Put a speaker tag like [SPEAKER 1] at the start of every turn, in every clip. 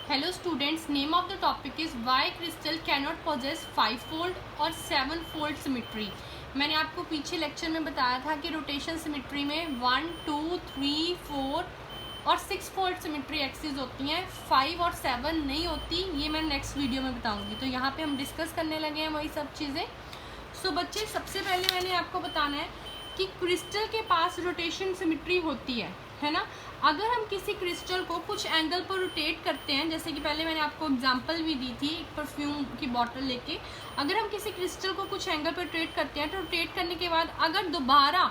[SPEAKER 1] Hello students, name of the topic is why crystal cannot possess five fold और seven fold symmetry. मैंने आपको पीछे lecture में बताया था कि रोटेशन सिमेट्री में 1, 2, 3, 4 और 6-फोल्ड सिमेट्री एक्सिस होती हैं, 5 और 7 नहीं होती। ये मैं नेक्स्ट वीडियो में बताऊंगी। तो यहाँ पे हम डिस्कस करने लगे हैं वही सब चीज़ें। सो बच्चे, सबसे पहले मैंने आपको बताना है कि क्रिस्टल के पास रोटेशन सिमेट्री होती है ना। अगर हम किसी क्रिस्टल को कुछ एंगल पर रोटेट करते हैं, जैसे कि पहले मैंने आपको एग्जांपल भी दी थी परफ्यूम की बॉटल लेके, अगर हम किसी क्रिस्टल को कुछ एंगल पर रोटेट करते हैं तो रोटेट करने के बाद अगर दोबारा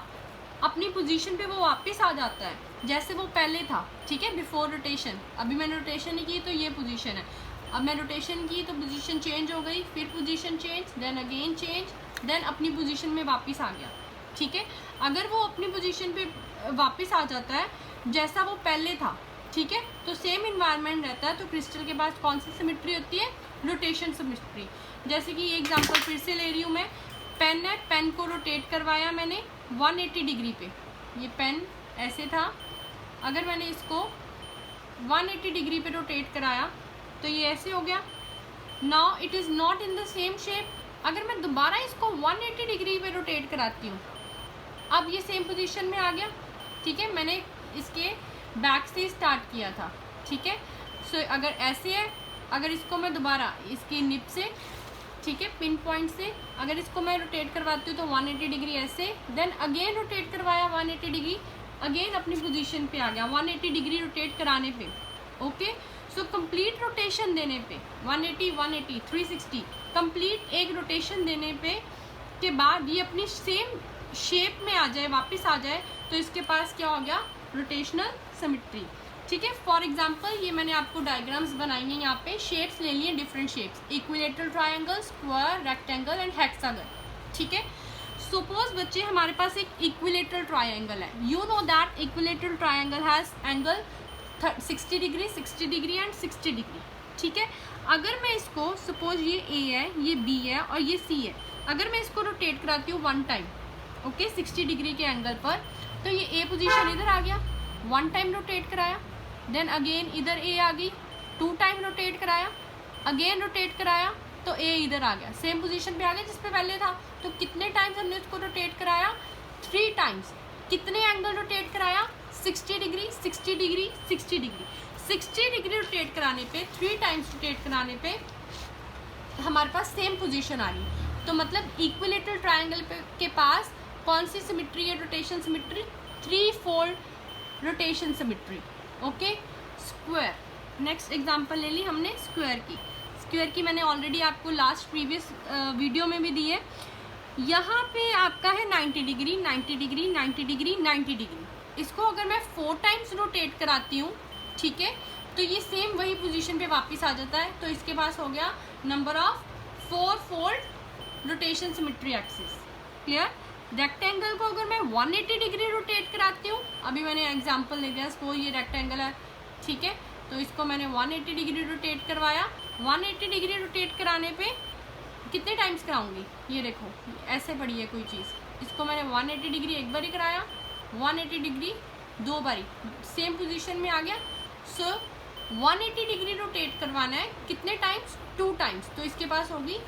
[SPEAKER 1] अपनी पोजीशन पे वो वापस आ जाता है जैसे वो पहले था, ठीक है, बिफोर रोटेशन। अभी मैंने रोटेशन नहीं की तो ये पोजीशन है, अब मैं रोटेशन की तो पोजीशन चेंज हो गई, फिर position change, then again change, then अपनी पोजीशन में वापस आ गया, ठीक है। अगर वो अपनी पोजीशन पे वापस आ जाता है जैसा वो पहले था, ठीक है, तो सेम इन्वायरमेंट रहता है, तो क्रिस्टल के पास कौन सी सिमेट्री होती है? Rotation symmetry. जैसे कि ये एग्जांपल फिर से ले रही हूँ मैं। पेन है, पेन को रोटेट करवाया मैंने 180 डिग्री पे। ये पेन ऐसे था, अगर मैंने इसको 180 डिग्री पे रोटेट कराया तो ये ऐसे हो गया। Now it is not in the same shape. अगर मैं दोबारा इसको 180 डिग्री पे रोटेट कराती हूँ, अब ये सेम पोजीशन में आ गया, ठीक है। मैंने इसके बैक से स्टार्ट किया था, ठीक है। सो अगर ऐसे है, अगर इसको मैं दोबारा इसकी निप से, ठीक है, पिन पॉइंट से अगर इसको मैं रोटेट करवाती हूँ तो 180 डिग्री ऐसे, देन अगेन रोटेट करवाया 180 डिग्री, अगेन अपनी पोजीशन पे आ गया 180 डिग्री रोटेट कराने पे, ओके। सो कंप्लीट रोटेशन देने पे 180, 180, 360 कंप्लीट एक रोटेशन देने पे के बाद ये अपनी सेम शेप में आ जाए, वापस आ जाए, तो इसके पास क्या हो गया? रोटेशनल सिमेट्री, ठीक है। फॉर एग्जांपल ये मैंने आपको डायग्राम्स बनाई हैं, यहाँ पे शेप्स ले लिए, different shapes, equilateral triangle, square, rectangle and hexagon, ठीक है। सपोज बच्चे हमारे पास एक इक्विलेटरल ट्रायंगल है। You know that equilateral triangle has angle 60 degree, 60 degree and 60 degree, ठीक है। अगर मैं इसको, सपोज ये ए है, ये बी है और ये सी है, अगर मैं इसको रोटेट कराती हूँ 1 टाइम, ओके, 60 डिग्री के एंगल पर, तो ये ए पोजीशन इधर आ गया, 1 टाइम रोटेट कराया, देन अगेन इधर ए आ गई, 2 टाइम रोटेट कराया, अगेन रोटेट कराया तो ए इधर आ गया, सेम पोजीशन पे आ गया जिस पे पहले था। तो कितने टाइम्स हमने इसको रोटेट कराया? 3 टाइम्स। कितने एंगल रोटेट कराया? 60 degree, 60 degree, 60 degree. 60 degree rotate कराने पे, 3 टाइम्स रोटेट कराने पे हमारे पास सेम पोजीशन आ रही। तो मतलब इक्विलेटरल ट्रायंगल के पास कौन सी सिमेट्री है? Rotation symmetry, three fold rotation symmetry, okay. Square, next example ले ली हमने स्क्वायर की। स्क्वायर की मैंने ऑलरेडी आपको लास्ट प्रीवियस वीडियो में भी दी है। यहाँ पे आपका है 90 डिग्री, 90 डिग्री, 90 डिग्री, 90 डिग्री। इसको अगर मैं 4 टाइम्स रोटेट कराती हूँ, ठीक है, तो ये सेम वही पोजीशन पे वापस आ जाता है। तो इसके पास हो गया number of four fold rotation symmetry axis, clear. Rectangle को अगर मैं 180 डिग्री रोटेट कराती हूँ, अभी मैंने एग्जांपल ले दिया, सपोज ये रेक्टेंगल है, ठीक है, तो इसको मैंने 180 डिग्री रोटेट करवाया। 180 डिग्री रोटेट कराने पे कितने टाइम्स कराऊंगी? ये देखो ऐसे पड़ी है कोई चीज़, इसको मैंने 180 डिग्री एक बारी कराया, 180 डिग्री 2 बारी, सेम पोजीशन में आ गया। सो 180 डिग्री रोटेट करवाना है कितने टाइम्स? 2 टाइम्स। तो इसके पास होगी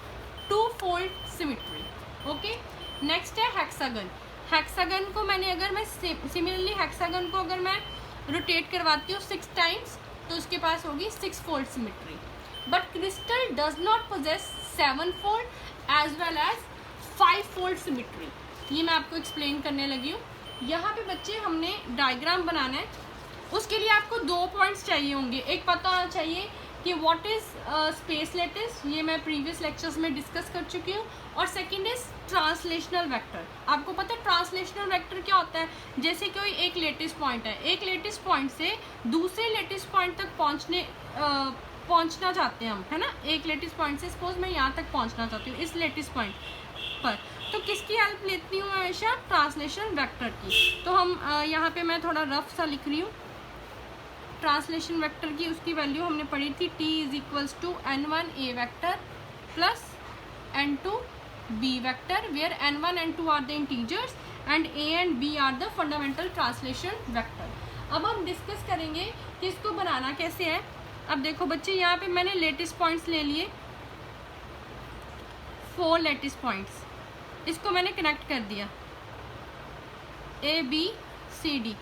[SPEAKER 1] 2-फोल्ड सिमेट्री, ओके। नेक्स्ट है हेक्सागन। हेक्सागन को मैंने, अगर मैं सिमिलरली हेक्सागन को अगर मैं रोटेट करवाती हूँ 6 टाइम्स, तो उसके पास होगी six fold symmetry. But crystal does not possess seven fold as well as five fold symmetry. ये मैं आपको एक्सप्लेन करने लगी हूँ। यहाँ पे बच्चे हमने डायग्राम बनाना है, उसके लिए आपको 2 पॉइंट्स चाहिए होंगे। एक पता होना चाहिए कि व्हाट इज़ स्पेस लैटिस, ये मैं प्रीवियस लेक्चर्स में डिस्कस कर चुकी हूँ। और सेकंड इज ट्रांसलेशनल वेक्टर। आपको पता है ट्रांसलेशनल वेक्टर क्या होता है? जैसे कोई एक लेटिस पॉइंट है, एक लेटिस पॉइंट से दूसरे लेटिस पॉइंट तक पहुंचना चाहते हैं हम, है ना। एक लेटिस पॉइंट से सपोज मैं यहाँ तक पहुँचना चाहती हूँ इस लेटिस पॉइंट पर, तो किसकी हेल्प लेती हूँ हमेशा? ट्रांसलेशन वेक्टर की। तो हम यहाँ पे मैं थोड़ा रफ सा लिख रही हूँ। ट्रांसलेशन वेक्टर की उसकी वैल्यू हमने पढ़ी थी, t = n1 a vector plus n2 b vector, where n1 and 2 are the integers and a and b are the fundamental translation vector. अब हम डिस्कस करेंगे कि इसको बनाना कैसे है। अब देखो बच्चे यहाँ पे मैंने लेटिस पॉइंट्स ले लिए, 4 लेटिस पॉइंट्स, इसको मैंने कनेक्ट कर दिया, ए बी सी डी,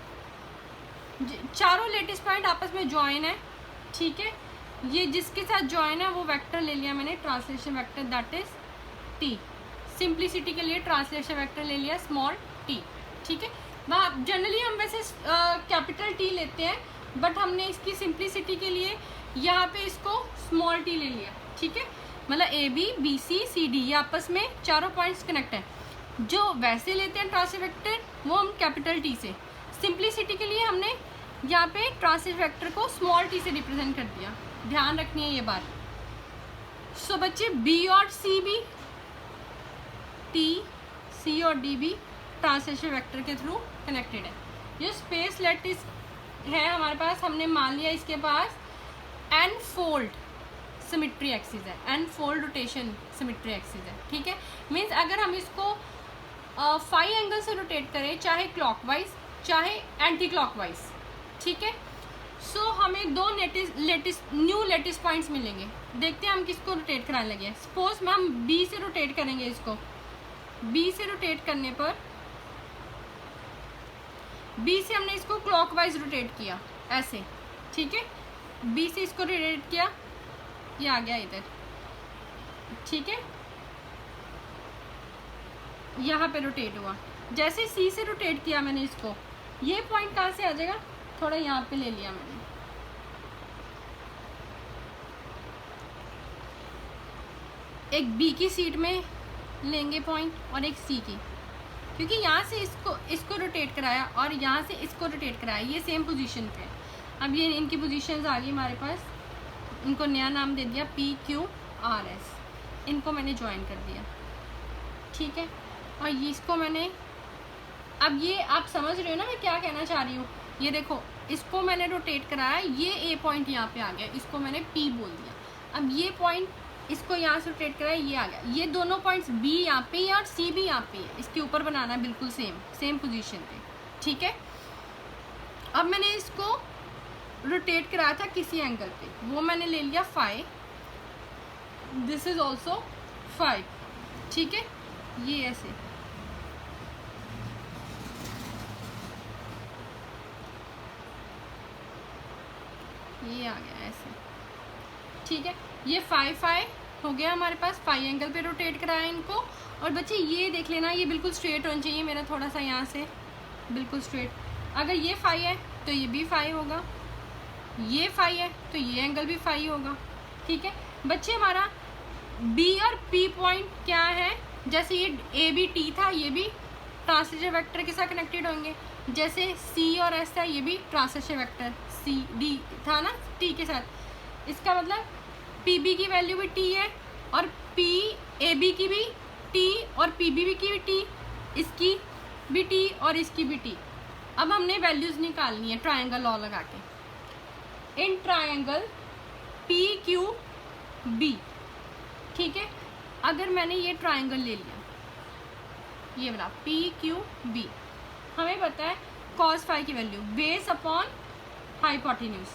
[SPEAKER 1] चारों लेटिस पॉइंट आपस में ज्वाइन है, ठीक है। ये जिसके साथ ज्वाइन है वो वेक्टर ले लिया मैंने, translation vector, that is T. Simplicity के लिए ट्रांसलेशन वेक्टर ले लिया स्मॉल टी, ठीक है। जनरली हम वैसे कैपिटल टी लेते हैं, बट हमने इसकी सिंप्लिसिटी के लिए यहाँ पे इसको स्मॉल टी ले लिया, ठीक है। मतलब A B B C C D, ये आपस में चारों पॉइंट्स कनेक्ट हैं। जो वैसे लेते हैं ट्रांसलेशन वेक्टर वो हम कैपिटल टी से, सिंप्लिसिटी के लिए हमने यहाँ पे ट्रांसलेशन वेक्टर को स्मॉल टी से रिप्रेजेंट कर दिया, ध्यान रखनी है ये बात। सो बच्चे बी और सी भी, टी सी और डी भी ट्रांसलेशन वेक्टर के थ्रू कनेक्टेड है। जो स्पेस लेटिस है हमारे पास, हमने मान लिया इसके पास एन फोल्ड सिमेट्री एक्सिस है, N fold rotation symmetry axis है, ठीक है। मीन्स अगर हम इसको 5 एंगल से रोटेट करें, चाहे क्लॉकवाइज चाहे एंटी क्लॉकवाइज, ठीक है। सो हमें 2 न्यू लेटिस पॉइंट्स मिलेंगे। देखते हैं हम किसको रोटेट कराने लगे। सपोज में हम बी से रोटेट करेंगे, इसको बी से रोटेट करने पर, बी से हमने इसको क्लॉकवाइज रोटेट किया ऐसे, ठीक है। बी से इसको रोटेट किया, ये आ गया इधर, ठीक है, यहाँ पे रोटेट हुआ। जैसे सी से रोटेट किया मैंने इसको, ये पॉइंट कहाँ से आ जाएगा, थोड़ा यहाँ पे ले लिया मैंने, एक बी की सीट में लेंगे पॉइंट और एक सी की, क्योंकि यहाँ से इसको रोटेट कराया और यहाँ से इसको रोटेट कराया, ये सेम पोजीशन पे। अब ये इनकी पोजीशंस आ गई हमारे पास, इनको नया नाम दे दिया पी क्यू आर एस, इनको मैंने ज्वाइन कर दिया, ठीक है। और ये इसको मैंने, अब ये आप समझ रहे हो ना मैं क्या कहना चाह रही हूँ। ये देखो, इसको मैंने रोटेट कराया, ये ए पॉइंट यहाँ पे आ गया, इसको मैंने पी बोल दिया। अब ये पॉइंट, इसको यहाँ से रोटेट कराया, ये आ गया। ये दोनों पॉइंट्स बी यहाँ पे है और सी भी यहाँ पे है, इसके ऊपर बनाना है बिल्कुल सेम पोजीशन पे, ठीक है। अब मैंने इसको रोटेट कराया था किसी एंगल पे, वो मैंने ले लिया 5, दिस इज ऑल्सो 5, ठीक है। ये ऐसे, ये आ गया ऐसे, ठीक है। ये 5 हो गया हमारे पास, 5 एंगल पे रोटेट कराया इनको। और बच्चे ये देख लेना, ये बिल्कुल स्ट्रेट होना चाहिए मेरा, थोड़ा सा यहाँ से बिल्कुल स्ट्रेट। अगर ये 5 है तो ये भी 5 होगा, ये 5 है तो ये एंगल भी 5 होगा, ठीक है। बच्चे हमारा बी और पी पॉइंट क्या है, जैसे ये ए बी टी था, ये भी ट्रांसलेशन वेक्टर के साथ कनेक्टेड होंगे। जैसे सी और एस था, ये भी ट्रांसलेशन वेक्टर सी डी था ना टी के साथ। इसका मतलब पी बी की वैल्यू भी टी है और पी ए बी की भी टी और पी बी की भी टी, इसकी भी टी और इसकी भी टी। अब हमने वैल्यूज़ निकालनी है ट्रायंगल लॉ लगा के। In triangle P Q B, ठीक है। अगर मैंने ये ट्रायंगल ले लिया, ये वाला पी क्यू बी, हमें पता है cos फाई की value base upon hypotenuse.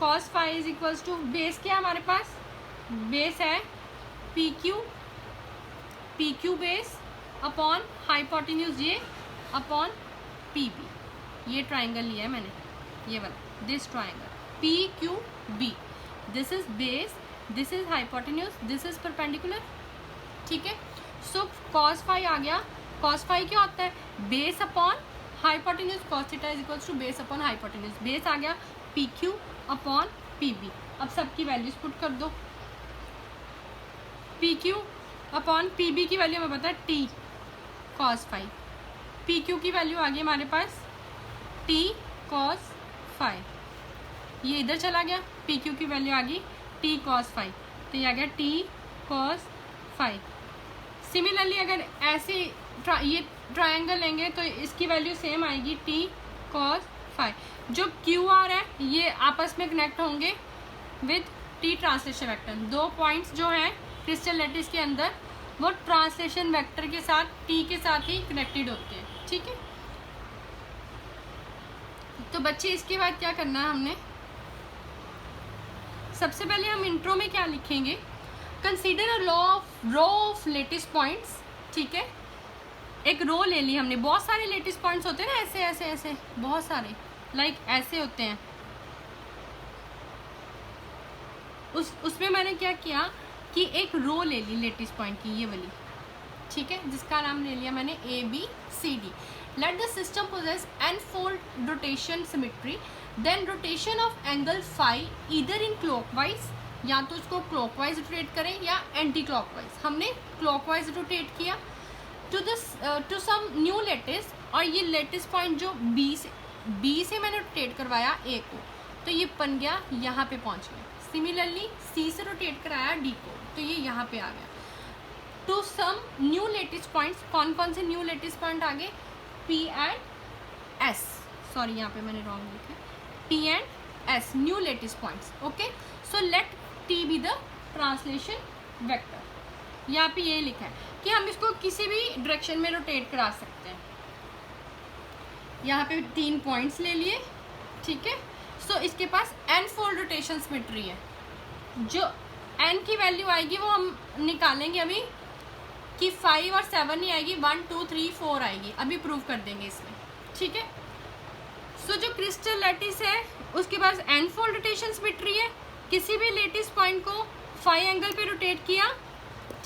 [SPEAKER 1] cos phi is equals to, base क्या है हमारे पास, बेस है P Q base upon hypotenuse ये अपॉन पी बी। ये ट्राइंगल लिया है मैंने, ये वाला, this triangle P Q B, this is base, this is hypotenuse, this is perpendicular, ठीक है। सो cos फाई आ गया। cos फाई क्या होता है, base upon hypotenuse, cos theta is equals to base upon hypotenuse. Base आ गया P Q upon P B. अब सबकी वैल्यूज पुट कर दो, P Q upon P B की वैल्यू हमें पता है T cos phi, P Q की वैल्यू आ गई हमारे पास टी cos फाई, ये इधर चला गया, पी क्यू की वैल्यू आ गई टी cos फाई, तो ये आ गया टी cos फाई। सिमिलरली अगर ऐसे ये ट्रायंगल लेंगे तो इसकी वैल्यू सेम आएगी टी cos फाई। जो क्यू आर है ये आपस में कनेक्ट होंगे विद टी ट्रांसलेशन वेक्टर। दो पॉइंट्स जो हैं क्रिस्टल लैटिस के अंदर वो ट्रांसलेशन वेक्टर के साथ टी के साथ ही कनेक्टेड होते हैं, ठीक है। तो बच्चे इसके बाद क्या करना है हमने, सबसे पहले हम इंट्रो में क्या लिखेंगे, consider a row of lattice points. ठीक है, एक रो ले ली हमने, बहुत सारे लेटेस्ट पॉइंट्स होते हैं ना, ऐसे ऐसे ऐसे बहुत सारे, लाइक ऐसे होते हैं। उसमें मैंने क्या किया कि एक रो ले ली लेटेस्ट पॉइंट की, ये वाली, ठीक है, जिसका नाम ले लिया मैंने ABCD। Let the system possess n-fold rotation symmetry, then rotation of angle phi either in clockwise, या तो उसको क्लॉकवाइज रोटेट करें या एंटी क्लॉकवाइज। हमने क्लॉकवाइज रोटेट किया टू सम न्यू लेटेस्ट, और ये लेटेस्ट पॉइंट जो B से मैंने रोटेट करवाया A को, तो ये बन गया यहाँ पे पहुँच गया। सिमिलरली C से रोटेट कराया D को, तो ये यहाँ पे आ गया। To some new lattice points, कौन कौन से न्यू लेटेस्ट पॉइंट आ गए, P एंड S, सॉरी यहाँ पे मैंने रॉन्ग लिखा, P and S new lattice points. Okay, so let T be the translation vector. यहाँ पे ये लिखा है कि हम इसको किसी भी डायरेक्शन में रोटेट करा सकते हैं। यहाँ पे 3 पॉइंट्स ले लिए, ठीक है। सो इसके पास n-fold रोटेशन सिमेट्री है। जो n की वैल्यू आएगी वो हम निकालेंगे अभी कि 5 और 7 नहीं आएगी, 1 2 3 4 आएगी, अभी प्रूव कर देंगे इसमें, ठीक है। सो जो क्रिस्टल लैटिस है उसके पास n-fold रोटेशन सिमेट्री है। किसी भी लेटिस पॉइंट को फाई एंगल पे रोटेट किया,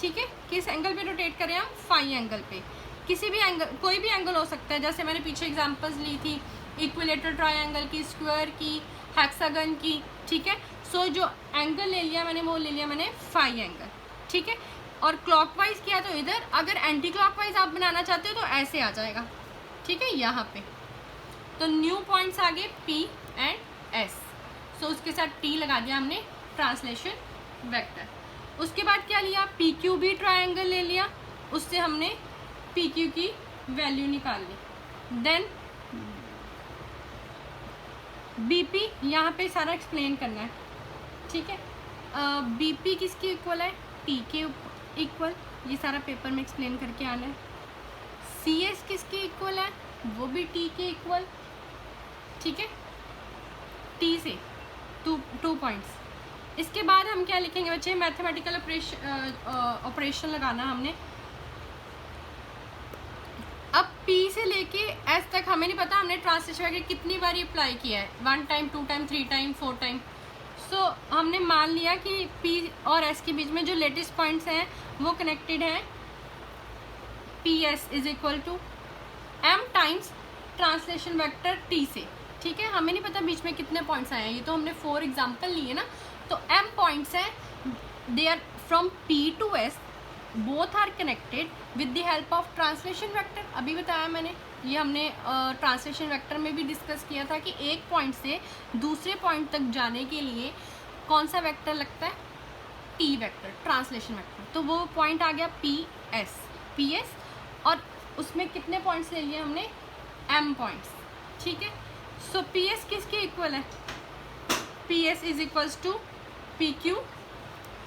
[SPEAKER 1] ठीक है, किस एंगल पे रोटेट करें हम, फाई एंगल पे। किसी भी एंगल, कोई भी एंगल हो सकता है, जैसे मैंने पीछे एग्जांपल्स ली थी इक्विलेटरल ट्रायंगल की, स्क्वायर की, हेक्सागन की, ठीक है। सो जो एंगल ले लिया मैंने वो ले लिया मैंने फाई एंगल, ठीक है। और क्लॉकवाइज किया तो इधर, अगर एंटी क्लॉकवाइज आप बनाना चाहते हो तो ऐसे आ जाएगा, ठीक है, यहाँ पे। तो न्यू पॉइंट्स आ गए P एंड S। सो उसके साथ T लगा दिया हमने ट्रांसलेशन वेक्टर। उसके बाद क्या लिया, PQB ट्रायंगल ले लिया, उससे हमने PQ की वैल्यू निकाल ली। देन BP, यहाँ पे सारा एक्सप्लेन करना है, ठीक है। BP किसकी इक्वल है, T के इक्वल, ये सारा पेपर में एक्सप्लेन करके आना है। CS किसकी इक्वल है, वो भी T के इक्वल, ठीक है, T से 2 पॉइंट्स। इसके बाद हम क्या लिखेंगे बच्चे, मैथमेटिकल ऑपरेशन लगाना हमने। अब P से लेके S तक हमें नहीं पता हमने ट्रांसलेशन वगैरह कितनी बार अप्लाई किया है, 1 टाइम 2 टाइम 3 टाइम 4 टाइम। सो हमने मान लिया कि P और S के बीच में जो लेटेस्ट पॉइंट्स हैं वो कनेक्टेड हैं, PS is equal to M times translation vector T से, ठीक है। हमें नहीं पता बीच में कितने पॉइंट्स आए हैं, ये तो हमने 4 एग्जाम्पल लिए ना। तो M पॉइंट्स हैं, they are from P to S, both are connected with the help of translation vector. अभी बताया मैंने, ये हमने ट्रांसलेशन वेक्टर में भी डिस्कस किया था कि एक पॉइंट से दूसरे पॉइंट तक जाने के लिए कौन सा वेक्टर लगता है, T वेक्टर, ट्रांसलेशन वेक्टर। तो वो पॉइंट आ गया PS, और उसमें कितने पॉइंट्स ले लिए हमने, M पॉइंट्स, ठीक है। सो PS किसके इक्वल है, PS is equals to PQ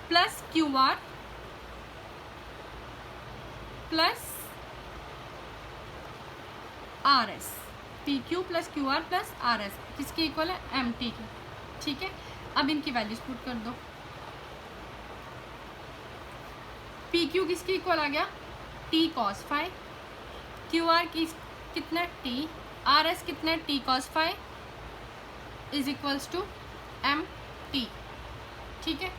[SPEAKER 1] plus QR plus RS, PQ plus QR plus RS किसके इक्वल है, MT की, ठीक है। अब इनकी वैल्यूज पुट कर दो। PQ किसके इक्वल आ गया, T cos phi, QR की कितना T, RS कितना T cos phi is equals to MT, ठीक है।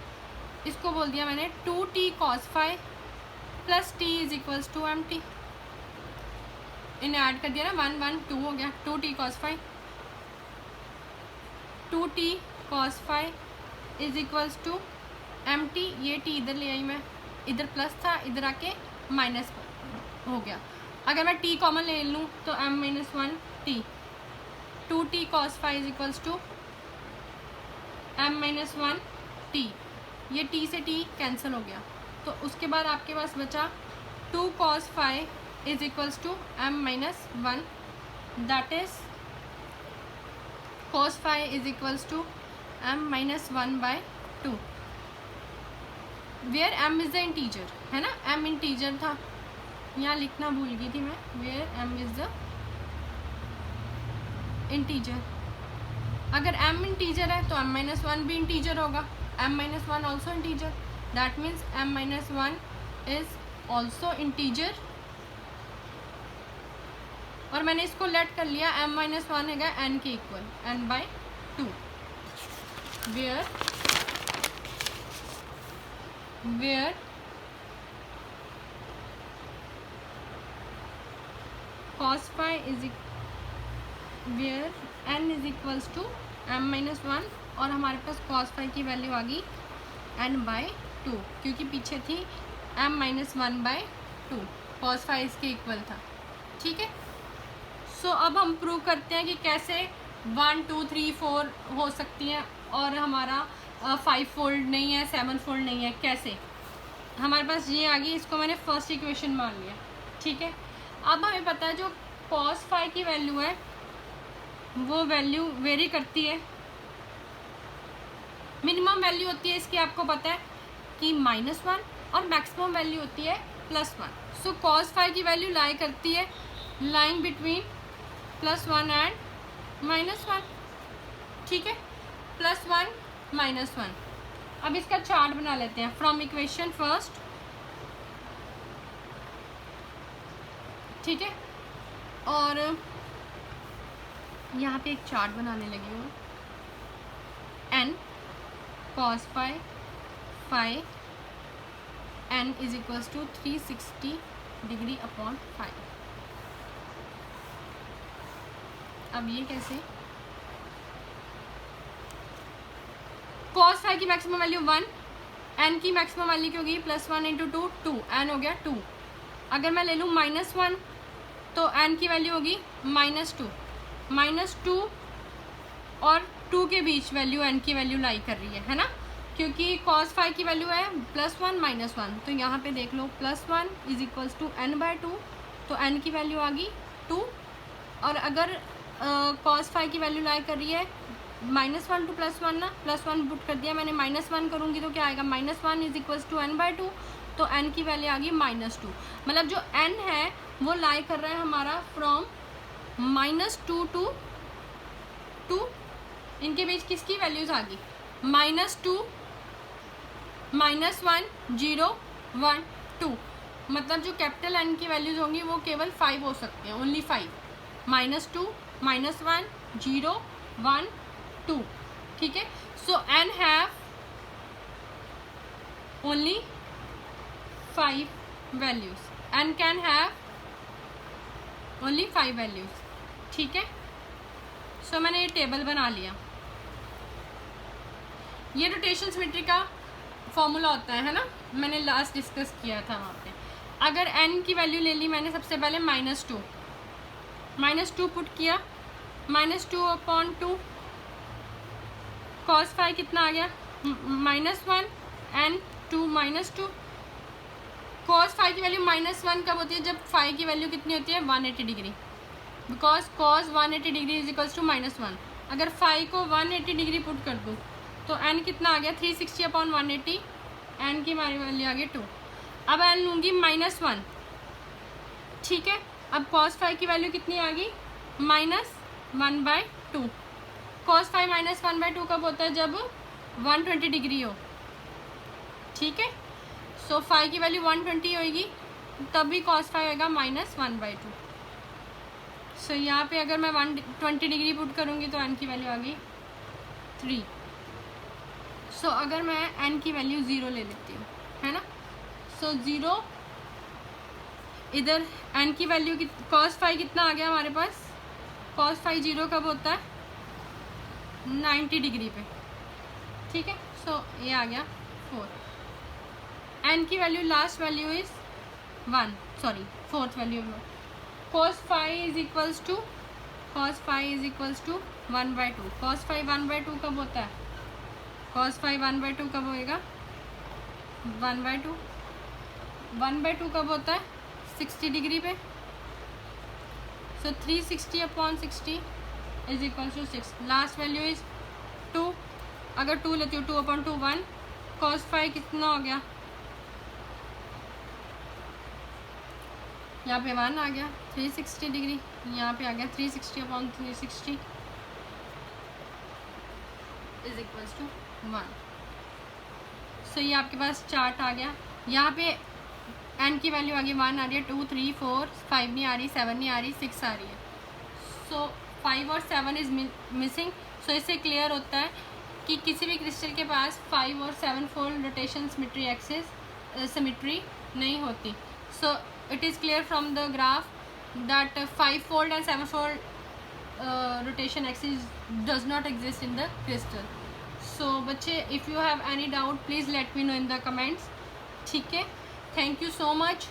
[SPEAKER 1] इसको बोल दिया मैंने 2T cos phi plus T is equals to MT। इन्हें ऐड कर दिया ना, 1 1 2 हो गया, 2T cos phi, 2T cos phi is equals to MT। ये T इधर ले आई मैं, इधर प्लस था, इधर आके माइनस हो गया। अगर मैं T कॉमन ले लूँ तो M-1T, 2T cos phi is equals to M-1T। ये T से T कैंसिल हो गया, तो उसके बाद आपके पास बचा 2 cos phi is equals to M-1, that is cos phi is equals to M-1/2, where M is the integer, है ना, M इंटीजर था, यहाँ लिखना भूल गई थी मैं, where M is the integer. अगर M इंटीजर है तो M-1 भी इंटीजर होगा, m minus 1 also integer, that means m minus 1 is also integer, और मैंने इसको लेट कर लिया m minus 1 है n के equal, n by 2, where cos phi is where n is equals to m minus 1, और हमारे पास cos phi की वैल्यू आ गई n by 2, क्योंकि पीछे थी m minus 1 by 2, cos phi इसके इक्वल था। ठीक है, सो अब हम प्रूव करते हैं कि कैसे 1 2 3 4 हो सकती हैं और हमारा 5 फोल्ड नहीं है, 7 फोल्ड नहीं है। कैसे? हमारे पास ये आ गई, इसको मैंने फर्स्ट इक्वेशन मान लिया। ठीक है, अब हमें पता है जो cos phi की वैल्यू है वो वैल्यू वेरी करती है, मिनिमम वैल्यू होती है इसकी आपको पता है कि -1 और मैक्सिमम वैल्यू होती है +1। सो cos phi की वैल्यू लाई करती है लाइंग बिटवीन +1 एंड -1। ठीक है, +1 -1। अब इसका चार्ट बना लेते हैं फ्रॉम इक्वेशन फर्स्ट। ठीक है, और यहाँ पे एक चार्ट बनाने लगी हूँ, n cos phi phi n is equals to 360 degree upon 5। अब ये कैसे? cos phi की मैक्सिमम वैल्यू 1, n की मैक्सिमम वैल्यू क्या होगी +1 इंटू 2 2, n हो गया 2। अगर मैं ले लूँ -1 तो n की वैल्यू होगी -2 और 2 के बीच वैल्यू n की वैल्यू लाई कर रही है ना, क्योंकि cos phi की वैल्यू है +1 -1। तो यहाँ पे देख लो +1 is equals to n by 2, तो n की वैल्यू आ गई 2। और अगर cos phi की वैल्यू लाई कर रही है -1 टू +1 ना, +1 पुट कर दिया मैंने, -1 करूँगी तो क्या आएगा -1 is equals to n by 2, तो n की वैल्यू आ गई -2। मतलब जो n है वो लाई कर रहा है हमारा फ्रॉम -2 टू 2, इनके बीच किसकी वैल्यूज आ गई -2 -1 0 1 2। मतलब जो कैपिटल n की वैल्यूज होंगी वो केवल 5 हो सकते हैं, ओनली 5, -2 -1 0 1 2। ठीक है, सो n have only 5 values, n can have only 5 values. ठीक है, सो मैंने ये टेबल बना लिया। ये रोटेशन सिमेट्री का फॉर्मूला होता है ना, मैंने लास्ट डिस्कस किया था वहाँ पे। अगर n की वैल्यू ले ली मैंने सबसे पहले -2 पुट किया, -2 अपॉन 2, cos phi कितना आ गया -1 एंड 2 -2। cos phi की वैल्यू -1 कब होती है? जब phi की वैल्यू कितनी होती है 180 degree, because cos 180 degree is equals to -1। अगर phi को 180 डिग्री पुट कर दूँ तो n कितना आ गया 360 अपॉन 180, n की हमारी वैल्यू आ गई 2। अब n लूँगी -1। ठीक है, अब cos phi की वैल्यू कितनी आ गई -1 by 2। cos phi -1 by 2 कब होता है? जब 120 डिग्री हो। ठीक है, सो phi की वैल्यू 120 होगी, तब भी cos phi होगा -1 by 2। सो यहाँ पे अगर मैं 120 डिग्री पुट करूँगी तो n की वैल्यू आ गई 3। सो अगर मैं n की वैल्यू 0 ले लेती हूँ, है ना, सो 0 इधर n की वैल्यू cos phi कितना आ गया हमारे पास? cos phi 0 कब होता है? 90 डिग्री पे। ठीक है, सो ये आ गया 4। n की value last value is 1, sorry fourth value cos phi is equals to 1 by 2। cos phi 1 by 2 कब होता है? cos phi 1 by 2 कब होएगा? 1 by 2 कब होता है? 60 डिग्री पे। So 360 upon 60 is equals to 6। Last value is 2। अगर 2 लेती हूँ 2 अपॉन 2 1। cos phi कितना हो गया? यहाँ पे 1 आ गया 360 डिग्री, यहाँ पे आ गया 360 अपॉन 360 इज इक्वल्स टू 1। सो ये आपके पास चार्ट आ गया। यहाँ पे एन की वैल्यू आ गई 1 आ रही है, 2 3 4 5 नहीं आ रही, 7 नहीं आ रही, 6 आ रही है। सो 5 और 7 इज़ मिसिंग। सो इससे क्लियर होता है कि किसी भी क्रिस्टल के पास 5 और 7 fold rotation symmetry axis symmetry नहीं होती। So it is clear from the graph that 5 fold and 7 fold rotation axis does not exist in the crystal. So बच्चे, if you have any doubt please let me know in the comments. ठीक है, thank you so much.